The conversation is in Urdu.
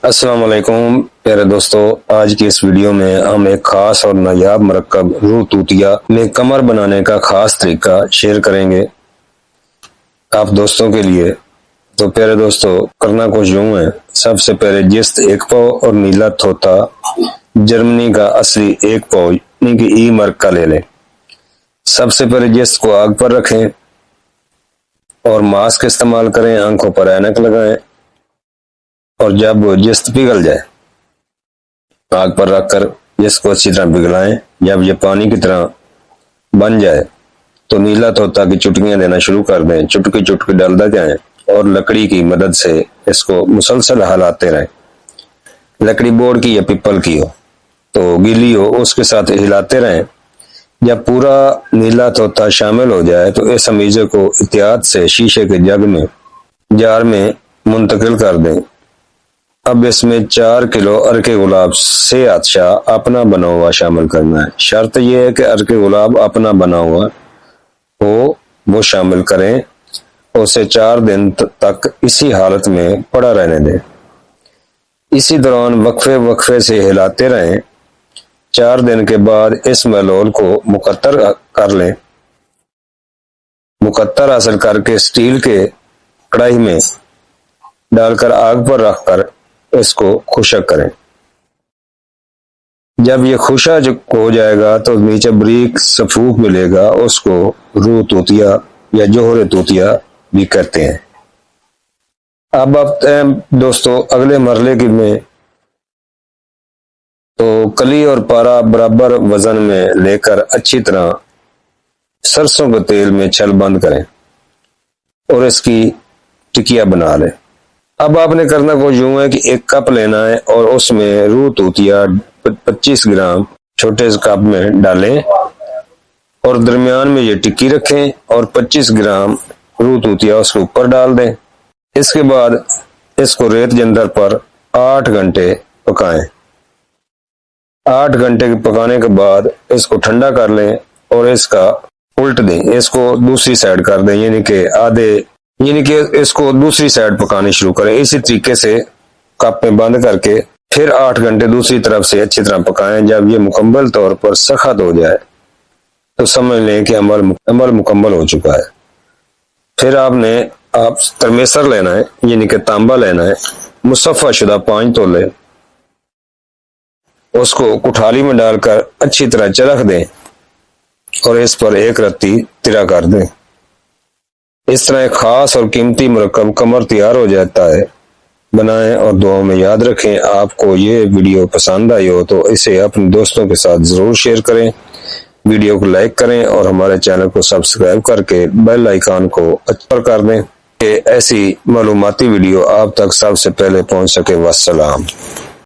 السلام علیکم پیارے دوستو، آج کی اس ویڈیو میں ہم ایک خاص اور نایاب مرکب روح توتیا میں کمر بنانے کا خاص طریقہ شیئر کریں گے آپ دوستوں کے لیے۔ تو پیارے دوستو، کرنا کچھ یوں ہے، سب سے پہلے جست 1 پاؤ اور نیلا توتا جرمنی کا اصلی 1 پاؤ یعنی کہ ای مرک کا لے لیں۔ سب سے پہلے جست کو آگ پر رکھیں اور ماسک استعمال کریں، آنکھوں پر اینک لگائیں اور جب جست پگھل جائے آگ پر رکھ کر جست کو اچھی طرح پگھلائیں۔ جب یہ پانی کی طرح بن جائے تو نیلا طوطا کی چٹکیاں دینا شروع کر دیں، چٹکی چٹکی ڈالتے جائیں اور لکڑی کی مدد سے اس کو مسلسل ہلاتے رہیں۔ لکڑی بورڈ کی یا پیپل کی ہو تو گیلی ہو، اس کے ساتھ ہلاتے رہیں۔ جب پورا نیلا طوطا شامل ہو جائے تو اس امیزے کو احتیاط سے شیشے کے جار میں منتقل کر دیں۔ اب اس میں 4 کلو ارک گلاب سے عطشہ اپنا بنا ہوا شامل کرنا ہے۔ شرط یہ ہے کہ ارک گلاب اپنا بنا ہوا ہو وہ شامل کریں اور اسے 4 دن تک اسی حالت میں پڑا رہنے دیں۔ اسی دوران وقفے سے ہلاتے رہیں۔ 4 دن کے بعد اس محلول کو مقطر کر لیں۔ مقطر حاصل کر کے اسٹیل کے کڑاہی میں ڈال کر آگ پر رکھ کر اس کو خشک کریں۔ جب یہ خشک ہو جائے گا تو نیچے بریک سفوف ملے گا، اس کو روح توتیا یا جوہر توتیا بھی کہتے ہیں۔ اب دوستو اگلے مرحلے میں تو کلی اور پارا برابر وزن میں لے کر اچھی طرح سرسوں کے تیل میں چھل بند کریں اور اس کی ٹکیا بنا لیں۔ اب آپ نے کرنا کو یوں ہے کہ 1 کپ لینا ہے اور اس میں روح توتیا 25 گرام چھوٹے کپ میں ڈالیں اور درمیان میں یہ ٹکی رکھیں اور 25 گرام روح توتیا اس کے اوپر ڈال دیں۔ اس کے بعد اس کو ریت جندر پر 8 گھنٹے پکائیں۔ 8 گھنٹے پکانے کے بعد اس کو ٹھنڈا کر لیں اور اس کا الٹ دیں، اس کو دوسری سائڈ کر دیں، یعنی کہ اس کو دوسری سائڈ پکانے شروع کریں۔ اسی طریقے سے کپ میں بند کر کے پھر 8 گھنٹے دوسری طرف سے اچھی طرح پکائیں۔ جب یہ مکمل طور پر سخت ہو جائے تو سمجھ لیں کہ عمل مکمل ہو چکا ہے۔ پھر آپ ترمیسر لینا ہے، یعنی کہ تانبا لینا ہے، مصفہ شدہ 5 تولے، اس کو کٹھالی میں ڈال کر اچھی طرح چرخ دیں اور اس پر 1 رتی تیرا کر دیں۔ اس طرح ایک خاص اور قیمتی مرکب کمر تیار ہو جاتا ہے۔ بنائیں اور دعاؤں میں یاد رکھیں۔ آپ کو یہ ویڈیو پسند آئی ہو تو اسے اپنے دوستوں کے ساتھ ضرور شیئر کریں، ویڈیو کو لائک کریں اور ہمارے چینل کو سبسکرائب کر کے بیل آئیکن کو پر کر دیں کہ ایسی معلوماتی ویڈیو آپ تک سب سے پہلے پہنچ سکے۔ والسلام۔